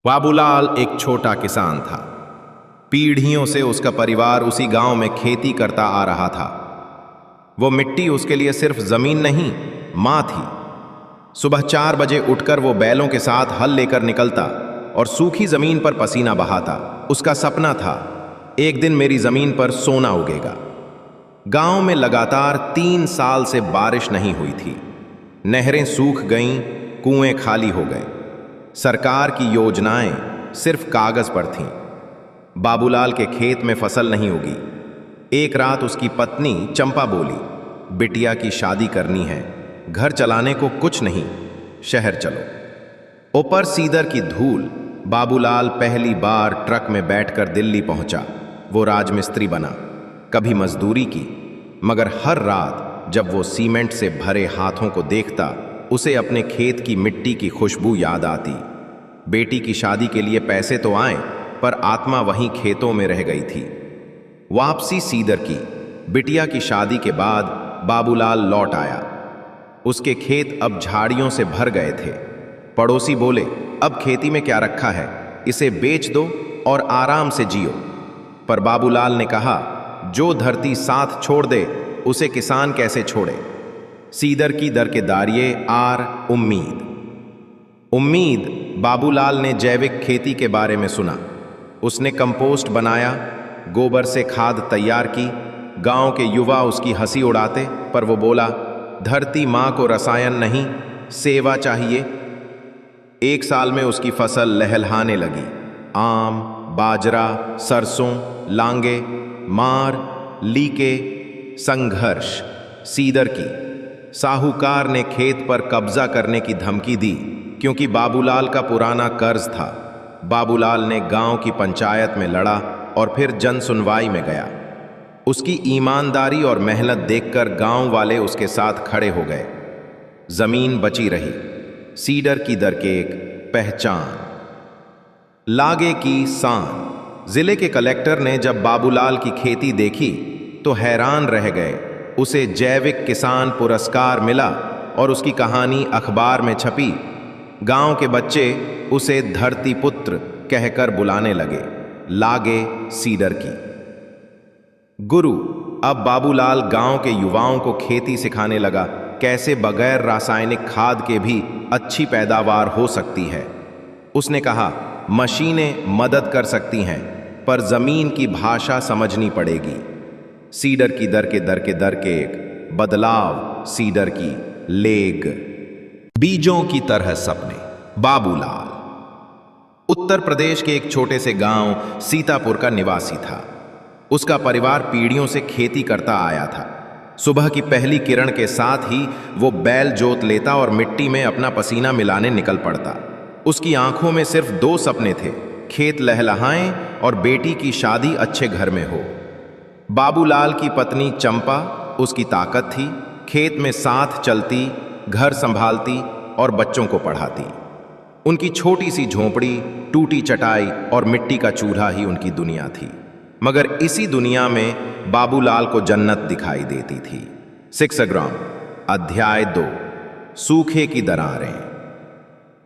बाबूलाल एक छोटा किसान था। पीढ़ियों से उसका परिवार उसी गांव में खेती करता आ रहा था। वो मिट्टी उसके लिए सिर्फ जमीन नहीं, मां थी। सुबह 4 बजे उठकर वो बैलों के साथ हल लेकर निकलता और सूखी जमीन पर पसीना बहाता। उसका सपना था, एक दिन मेरी जमीन पर सोना उगेगा। गांव में लगातार 3 साल से बारिश नहीं हुई थी। नहरें सूख गईं, कुएं खाली हो गए। सरकार की योजनाएं सिर्फ कागज पर थीं। बाबूलाल के खेत में फसल नहीं उगी। एक रात उसकी पत्नी चंपा बोली, बिटिया की शादी करनी है, घर चलाने को कुछ नहीं, शहर चलो। ऊपर सीदर की धूल। बाबूलाल पहली बार ट्रक में बैठकर दिल्ली पहुंचा। वो राजमिस्त्री बना, कभी मजदूरी की, मगर हर रात जब वो सीमेंट से भरे हाथों को देखता, उसे अपने खेत की मिट्टी की खुशबू याद आती। बेटी की शादी के लिए पैसे तो आए, पर आत्मा वहीं खेतों में रह गई थी। वापसी सीदर की। बिटिया की शादी के बाद बाबूलाल लौट आया। उसके खेत अब झाड़ियों से भर गए थे। पड़ोसी बोले, अब खेती में क्या रखा है, इसे बेच दो और आराम से जियो। पर बाबूलाल ने कहा, जो धरती साथ छोड़ दे उसे किसान कैसे छोड़े। सीदर की दरकेदारिये आर उम्मीद। बाबूलाल ने जैविक खेती के बारे में सुना। उसने कंपोस्ट बनाया, गोबर से खाद तैयार की। गांव के युवा उसकी हंसी उड़ाते, पर वो बोला, धरती मां को रसायन नहीं, सेवा चाहिए। 1 साल में उसकी फसल लहलहाने लगी। आम, बाजरा, सरसों, लांगे, मार, लीके, संघर्ष। सीदर की। साहूकार ने खेत पर कब्जा करने की धमकी दी, क्योंकि बाबूलाल का पुराना कर्ज था। बाबूलाल ने गांव की पंचायत में लड़ा और फिर जन सुनवाई में गया। उसकी ईमानदारी और मेहनत देखकर गांव वाले उसके साथ खड़े हो गए। जमीन बची रही। सीडर की दरकेक पहचान। लागे की सान। जिले के कलेक्टर ने जब बाबूलाल की खेती देखी तो हैरान रह गए। उसे जैविक किसान पुरस्कार मिला और उसकी कहानी अखबार में छपी। गांव के बच्चे उसे धरती पुत्र कहकर बुलाने लगे। लागे सीडर की। गुरु। अब बाबूलाल गांव के युवाओं को खेती सिखाने लगा, कैसे बगैर रासायनिक खाद के भी अच्छी पैदावार हो सकती है। उसने कहा, मशीनें मदद कर सकती हैं, पर जमीन की भाषा समझनी पड़ेगी। सीडर की दर के एक बदलाव। सीडर की लेग। बीजों की तरह सपने। बाबूलाल उत्तर प्रदेश के एक छोटे से गांव सीतापुर का निवासी था। उसका परिवार पीढ़ियों से खेती करता आया था। सुबह की पहली किरण के साथ ही वो बैल जोत लेता और मिट्टी में अपना पसीना मिलाने निकल पड़ता। उसकी आंखों में सिर्फ 2 सपने थे, खेत लहलहाएं और बेटी की शादी अच्छे घर में हो। बाबूलाल की पत्नी चंपा उसकी ताकत थी। खेत में साथ चलती, घर संभालती और बच्चों को पढ़ाती। उनकी छोटी सी झोंपड़ी, टूटी चटाई और मिट्टी का चूल्हा ही उनकी दुनिया थी। मगर इसी दुनिया में बाबूलाल को जन्नत दिखाई देती थी। 6 अध्याय 2। सूखे की दरारें।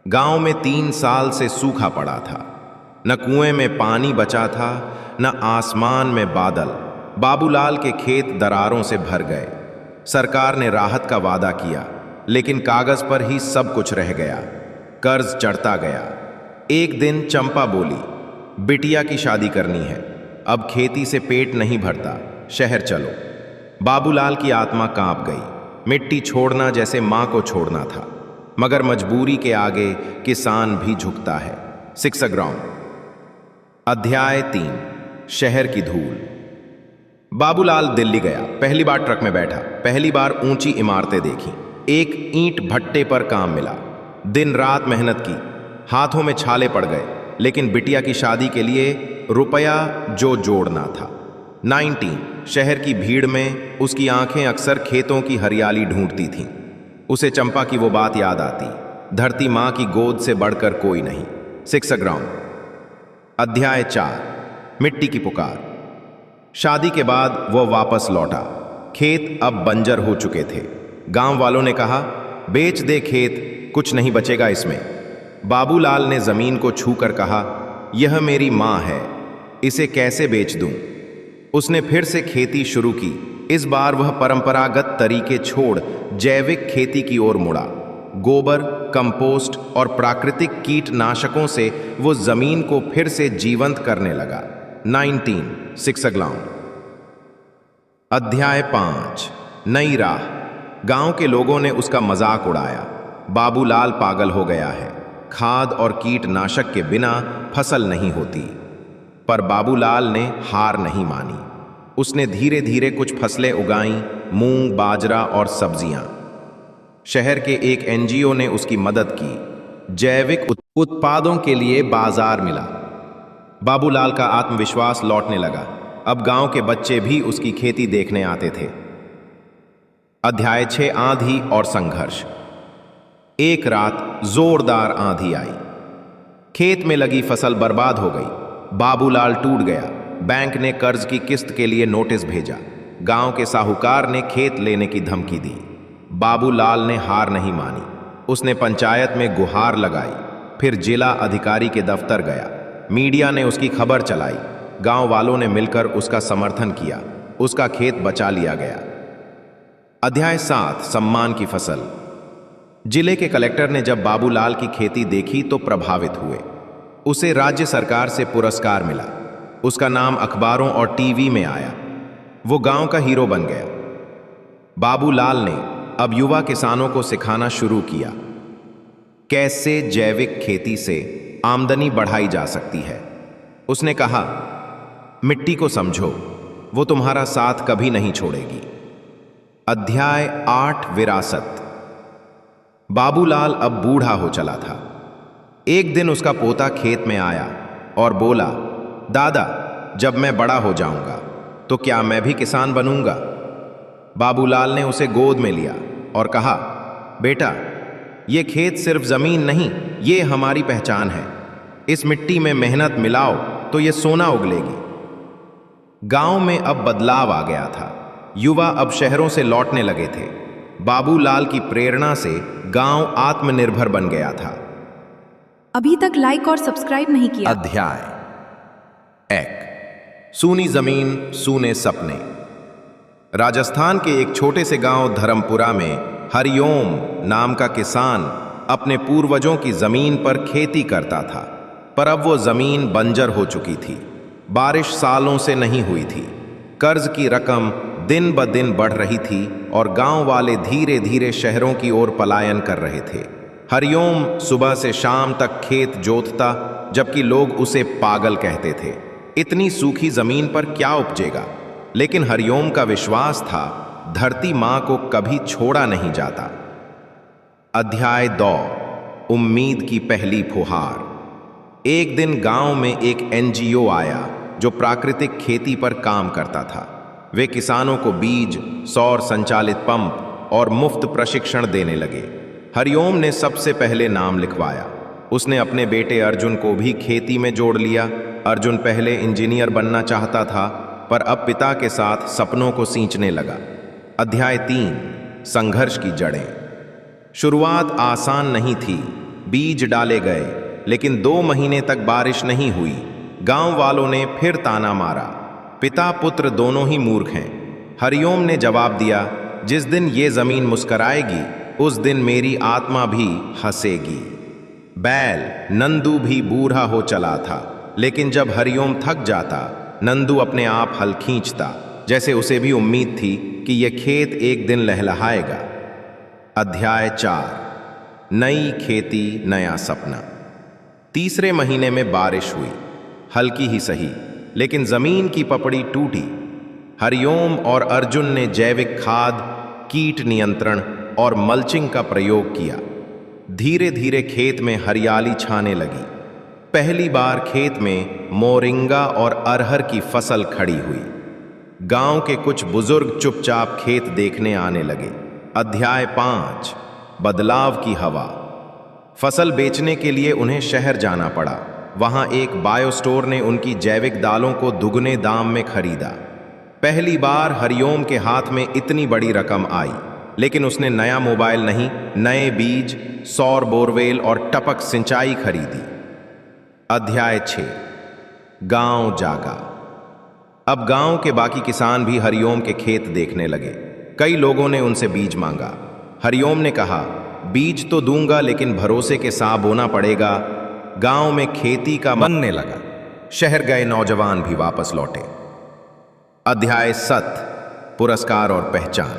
गांव में 3 साल से सूखा पड़ा था। न कुएं में पानी बचा था, न आसमान में बादल। बाबूलाल के खेत दरारों से भर गए। सरकार ने राहत का वादा किया, लेकिन कागज पर ही सब कुछ रह गया। कर्ज चढ़ता गया। एक दिन चंपा बोली, बिटिया की शादी करनी है, अब खेती से पेट नहीं भरता, शहर चलो। बाबूलाल की आत्मा कांप गई। मिट्टी छोड़ना जैसे मां को छोड़ना था, मगर मजबूरी के आगे किसान भी झुकता है। 6 अध्याय 3। शहर की धूल। बाबूलाल दिल्ली गया। पहली बार ट्रक में बैठा। पहली बार ऊंची इमारतें देखी। एक ईंट भट्टे पर काम मिला। दिन रात मेहनत की, हाथों में छाले पड़ गए, लेकिन बिटिया की शादी के लिए रुपया जो जोड़ना था। 19। शहर की भीड़ में उसकी आंखें अक्सर खेतों की हरियाली ढूंढती थीं। उसे चंपा की वो बात याद आती, धरती मां की गोद से बढ़कर कोई नहीं। 6 अध्याय 4। मिट्टी की पुकार। शादी के बाद वो वापस लौटा। खेत अब बंजर हो चुके थे। गांव वालों ने कहा, बेच दे खेत, कुछ नहीं बचेगा इसमें। बाबूलाल ने जमीन को छूकर कहा, यह मेरी माँ है, इसे कैसे बेच दूं? उसने फिर से खेती शुरू की। इस बार वह परंपरागत तरीके छोड़ जैविक खेती की ओर मुड़ा। गोबर, कंपोस्ट और प्राकृतिक कीटनाशकों से वो जमीन को फिर से जीवंत करने लगा। 19 सिक्स अग्लाउंड। अध्याय 5 नई राह। गांव के लोगों ने उसका मजाक उड़ाया। बाबूलाल पागल हो गया है, खाद और कीटनाशक के बिना फसल नहीं होती। पर बाबूलाल ने हार नहीं मानी। उसने धीरे धीरे कुछ फसलें उगाईं, मूंग, बाजरा और सब्जियां। शहर के एक एनजीओ ने उसकी मदद की। जैविक उत्पादों के लिए बाजार मिला। बाबूलाल का आत्मविश्वास लौटने लगा। अब गांव के बच्चे भी उसकी खेती देखने आते थे। अध्याय 6 आंधी और संघर्ष। एक रात जोरदार आंधी आई। खेत में लगी फसल बर्बाद हो गई। बाबूलाल टूट गया। बैंक ने कर्ज की किस्त के लिए नोटिस भेजा। गांव के साहूकार ने खेत लेने की धमकी दी। बाबूलाल ने हार नहीं मानी। उसने पंचायत में गुहार लगाई, फिर जिला अधिकारी के दफ्तर गया। मीडिया ने उसकी खबर चलाई। गांव वालों ने मिलकर उसका समर्थन किया। उसका खेत बचा लिया गया। अध्याय 7 सम्मान की फसल। जिले के कलेक्टर ने जब बाबूलाल की खेती देखी तो प्रभावित हुए। उसे राज्य सरकार से पुरस्कार मिला। उसका नाम अखबारों और टीवी में आया। वो गांव का हीरो बन गया। बाबूलाल ने अब युवा किसानों को सिखाना शुरू किया, कैसे जैविक खेती से आमदनी बढ़ाई जा सकती है। उसने कहा, मिट्टी को समझो, वो तुम्हारा साथ कभी नहीं छोड़ेगी। अध्याय 8 विरासत। बाबूलाल अब बूढ़ा हो चला था। एक दिन उसका पोता खेत में आया और बोला, दादा, जब मैं बड़ा हो जाऊंगा तो क्या मैं भी किसान बनूंगा? बाबूलाल ने उसे गोद में लिया और कहा, बेटा, ये खेत सिर्फ जमीन नहीं, ये हमारी पहचान है। इस मिट्टी में मेहनत मिलाओ तो ये सोना उगलेगी। गांव में अब बदलाव आ गया था। युवा अब शहरों से लौटने लगे थे। बाबूलाल की प्रेरणा से गांव आत्मनिर्भर बन गया था। अभी तक लाइक और सब्सक्राइब नहीं किया। अध्याय 1 सूनी जमीन, सूने सपने। राजस्थान के एक छोटे से गांव धर्मपुरा में हरिओम नाम का किसान अपने पूर्वजों की जमीन पर खेती करता था। पर अब वो जमीन बंजर हो चुकी थी। बारिश सालों से नहीं हुई थी। कर्ज की रकम दिन ब दिन बढ़ रही थी और गांव वाले धीरे धीरे शहरों की ओर पलायन कर रहे थे। हरिओम सुबह से शाम तक खेत जोतता, जबकि लोग उसे पागल कहते थे। इतनी सूखी जमीन पर क्या उपजेगा? लेकिन हरिओम का विश्वास था, धरती मां को कभी छोड़ा नहीं जाता। अध्याय 2 उम्मीद की पहली फुहार। एक दिन गांव में एक एनजीओ आया जो प्राकृतिक खेती पर काम करता था। वे किसानों को बीज, सौर संचालित पंप और मुफ्त प्रशिक्षण देने लगे। हरिओम ने सबसे पहले नाम लिखवाया। उसने अपने बेटे अर्जुन को भी खेती में जोड़ लिया। अर्जुन पहले इंजीनियर बनना चाहता था, पर अब पिता के साथ सपनों को सींचने लगा। अध्याय 3 संघर्ष की जड़ें। शुरुआत आसान नहीं थी। बीज डाले गए, लेकिन 2 महीने तक बारिश नहीं हुई। गांव वालों ने फिर ताना मारा, पिता पुत्र दोनों ही मूर्ख हैं। हरिओम ने जवाब दिया, जिस दिन ये जमीन मुस्कराएगी उस दिन मेरी आत्मा भी हंसेगी। बैल नंदू भी बूढ़ा हो चला था, लेकिन जब हरिओम थक जाता, नंदू अपने आप हल खींचता, जैसे उसे भी उम्मीद थी कि यह खेत एक दिन लहलहाएगा। अध्याय 4 नई खेती, नया सपना। तीसरे महीने में बारिश हुई, हल्की ही सही, लेकिन जमीन की पपड़ी टूटी। हरिओम और अर्जुन ने जैविक खाद, कीट नियंत्रण और मल्चिंग का प्रयोग किया। धीरे धीरे खेत में हरियाली छाने लगी। पहली बार खेत में मोरिंगा और अरहर की फसल खड़ी हुई। गांव के कुछ बुजुर्ग चुपचाप खेत देखने आने लगे। अध्याय 5 बदलाव की हवा। फसल बेचने के लिए उन्हें शहर जाना पड़ा। वहां एक बायो स्टोर ने उनकी जैविक दालों को दुगने दाम में खरीदा। पहली बार हरिओम के हाथ में इतनी बड़ी रकम आई। लेकिन उसने नया मोबाइल नहीं, नए बीज, सौर बोरवेल और टपक सिंचाई खरीदी। अध्याय 6। गांव जागा। अब गांव के बाकी किसान भी हरिओम के खेत देखने लगे। कई लोगों ने उनसे बीज मांगा। हरिओम ने कहा, बीज तो दूंगा लेकिन भरोसे के साथ बोना पड़ेगा। गांव में खेती का बनने लगा। शहर गए नौजवान भी वापस लौटे। अध्याय 7। पुरस्कार और पहचान।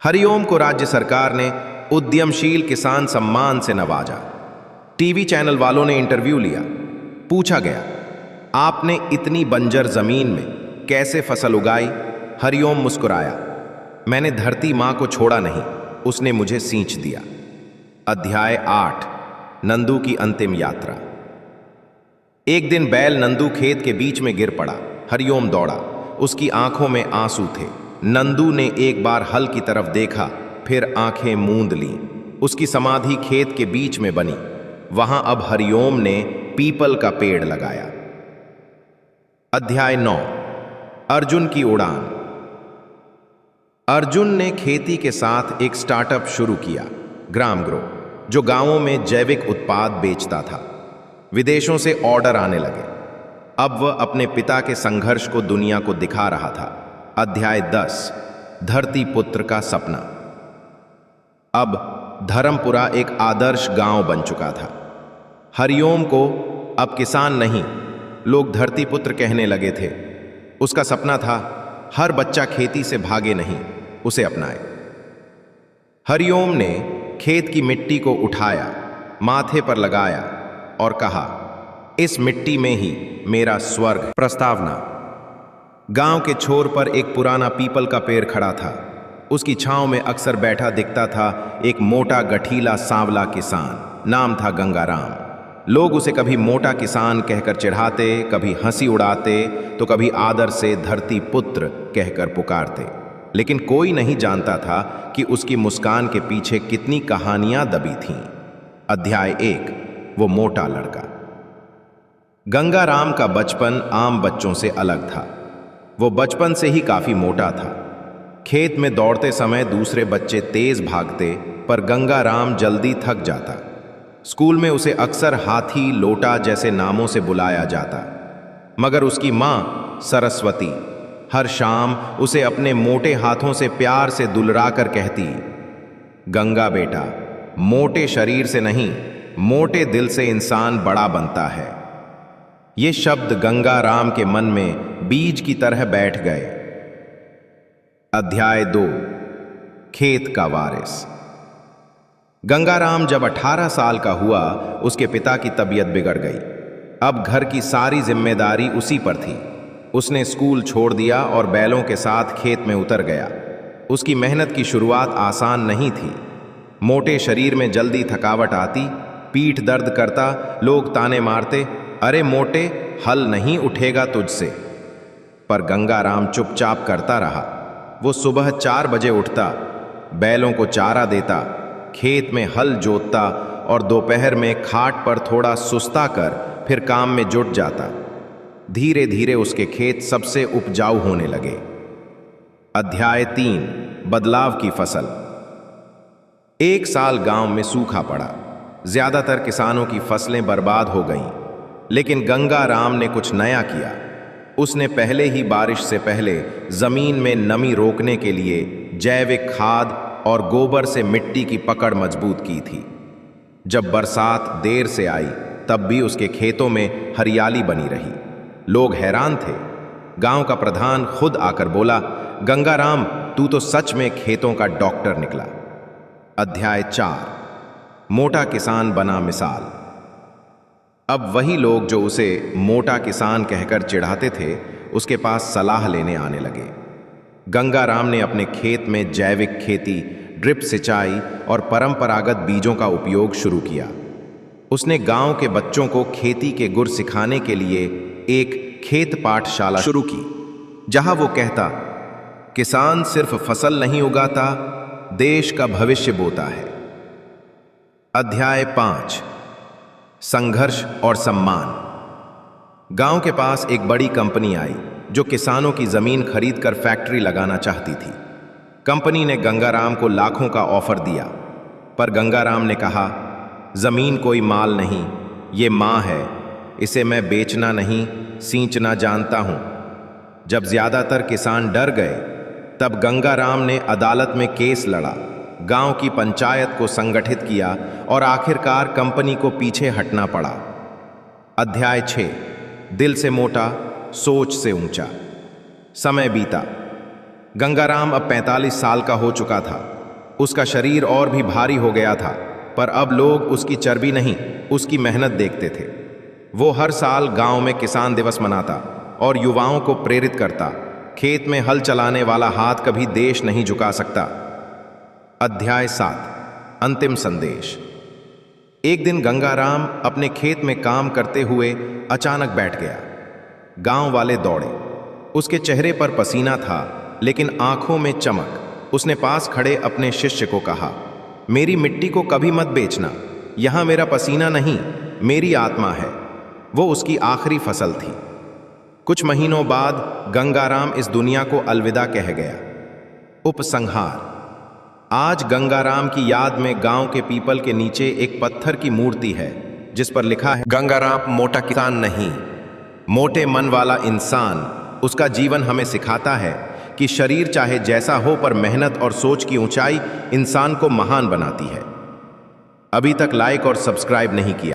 हरिओम को राज्य सरकार ने उद्यमशील किसान सम्मान से नवाजा। टीवी चैनल वालों ने इंटरव्यू लिया। पूछा गया, आपने इतनी बंजर जमीन में कैसे फसल उगाई? हरिओम मुस्कुराया, मैंने धरती मां को छोड़ा नहीं, उसने मुझे सींच दिया। अध्याय 8। नंदू की अंतिम यात्रा। एक दिन बैल नंदू खेत के बीच में गिर पड़ा। हरिओम दौड़ा, उसकी आंखों में आंसू थे। नंदू ने एक बार हल की तरफ देखा, फिर आंखें मूंद लीं। उसकी समाधि खेत के बीच में बनी। वहां अब हरिओम ने पीपल का पेड़ लगाया। अध्याय 9। अर्जुन की उड़ान। अर्जुन ने खेती के साथ एक स्टार्टअप शुरू किया, ग्राम ग्रो, जो गांवों में जैविक उत्पाद बेचता था। विदेशों से ऑर्डर आने लगे। अब वह अपने पिता के संघर्ष को दुनिया को दिखा रहा था। अध्याय 10। धरती पुत्र का सपना। अब धर्मपुरा एक आदर्श गांव बन चुका था। हरिओम को अब किसान नहीं, लोग धरती पुत्र कहने लगे थे। उसका सपना था, हर बच्चा खेती से भागे नहीं, उसे अपनाए। हरिओम ने खेत की मिट्टी को उठाया, माथे पर लगाया और कहा, इस मिट्टी में ही मेरा स्वर्ग। प्रस्तावना। गांव के छोर पर एक पुराना पीपल का पेड़ खड़ा था। उसकी छांव में अक्सर बैठा दिखता था एक मोटा गठीला सांवला किसान। नाम था गंगाराम। लोग उसे कभी मोटा किसान कहकर चिढ़ाते, कभी हंसी उड़ाते, तो कभी आदर से धरती पुत्र कहकर पुकारते। लेकिन कोई नहीं जानता था कि उसकी मुस्कान के पीछे कितनी कहानियां दबी थीं। अध्याय 1। वो मोटा लड़का। गंगाराम का बचपन आम बच्चों से अलग था। वो बचपन से ही काफी मोटा था। खेत में दौड़ते समय दूसरे बच्चे तेज भागते, पर गंगाराम जल्दी थक जाता। स्कूल में उसे अक्सर हाथी, लोटा जैसे नामों से बुलाया जाता। मगर उसकी मां सरस्वती हर शाम उसे अपने मोटे हाथों से प्यार से दुलराकर कहती, गंगा बेटा, मोटे शरीर से नहीं, मोटे दिल से इंसान बड़ा बनता है। ये शब्द गंगाराम के मन में बीज की तरह बैठ गए। अध्याय 2। खेत का वारिस। गंगाराम जब 18 साल का हुआ, उसके पिता की तबीयत बिगड़ गई। अब घर की सारी जिम्मेदारी उसी पर थी। उसने स्कूल छोड़ दिया और बैलों के साथ खेत में उतर गया। उसकी मेहनत की शुरुआत आसान नहीं थी। मोटे शरीर में जल्दी थकावट आती, पीठ दर्द करता, लोग ताने मारते, अरे मोटे, हल नहीं उठेगा तुझसे। पर गंगाराम चुपचाप करता रहा। वो सुबह 4 बजे उठता, बैलों को चारा देता, खेत में हल जोतता और दोपहर में खाट पर थोड़ा सुस्ता कर फिर काम में जुट जाता। धीरे धीरे उसके खेत सबसे उपजाऊ होने लगे। अध्याय 3। बदलाव की फसल। एक साल गांव में सूखा पड़ा। ज्यादातर किसानों की फसलें बर्बाद हो गईं। लेकिन गंगाराम ने कुछ नया किया। उसने पहले ही बारिश से पहले जमीन में नमी रोकने के लिए जैविक खाद और गोबर से मिट्टी की पकड़ मजबूत की थी। जब बरसात देर से आई, तब भी उसके खेतों में हरियाली बनी रही। लोग हैरान थे। गांव का प्रधान खुद आकर बोला, गंगाराम, तू तो सच में खेतों का डॉक्टर निकला। अध्याय 4। मोटा किसान बना मिसाल। अब वही लोग जो उसे मोटा किसान कहकर चिढ़ाते थे, उसके पास सलाह लेने आने लगे। गंगाराम ने अपने खेत में जैविक खेती, ड्रिप सिंचाई और परंपरागत बीजों का उपयोग शुरू किया। उसने गांव के बच्चों को खेती के गुर सिखाने के लिए एक खेत पाठशाला शुरू की, जहां वो कहता, किसान सिर्फ फसल नहीं उगाता, देश का भविष्य बोता है। अध्याय 5। संघर्ष और सम्मान। गांव के पास एक बड़ी कंपनी आई जो किसानों की जमीन खरीदकर फैक्ट्री लगाना चाहती थी। कंपनी ने गंगाराम को लाखों का ऑफर दिया, पर गंगाराम ने कहा, जमीन कोई माल नहीं, ये माँ है, इसे मैं बेचना नहीं सींचना जानता हूं। जब ज्यादातर किसान डर गए, तब गंगाराम ने अदालत में केस लड़ा, गांव की पंचायत को संगठित किया और आखिरकार कंपनी को पीछे हटना पड़ा। अध्याय 6, दिल से मोटा, सोच से ऊंचा। समय बीता। गंगाराम अब 45 साल का हो चुका था। उसका शरीर और भी भारी हो गया था, पर अब लोग उसकी चर्बी नहीं, उसकी मेहनत देखते थे। वो हर साल गांव में किसान दिवस मनाता और युवाओं को प्रेरित करता, खेत में हल चलाने वाला हाथ कभी देश नहीं झुका सकता। अध्याय 7, अंतिम संदेश। एक दिन गंगाराम अपने खेत में काम करते हुए अचानक बैठ गया। गांव वाले दौड़े। उसके चेहरे पर पसीना था, लेकिन आंखों में चमक। उसने पास खड़े अपने शिष्य को कहा, मेरी मिट्टी को कभी मत बेचना, यहां मेरा पसीना नहीं, मेरी आत्मा है। वो उसकी आखिरी फसल थी। कुछ महीनों बाद गंगाराम इस दुनिया को अलविदा कह गया। उपसंहार। आज गंगाराम की याद में गांव के पीपल के नीचे एक पत्थर की मूर्ति है, जिस पर लिखा है, गंगाराम मोटा किसान नहीं, मोटे मन वाला इंसान। उसका जीवन हमें सिखाता है कि शरीर चाहे जैसा हो, पर मेहनत और सोच की ऊंचाई इंसान को महान बनाती है। अभी तक लाइक और सब्सक्राइब नहीं किया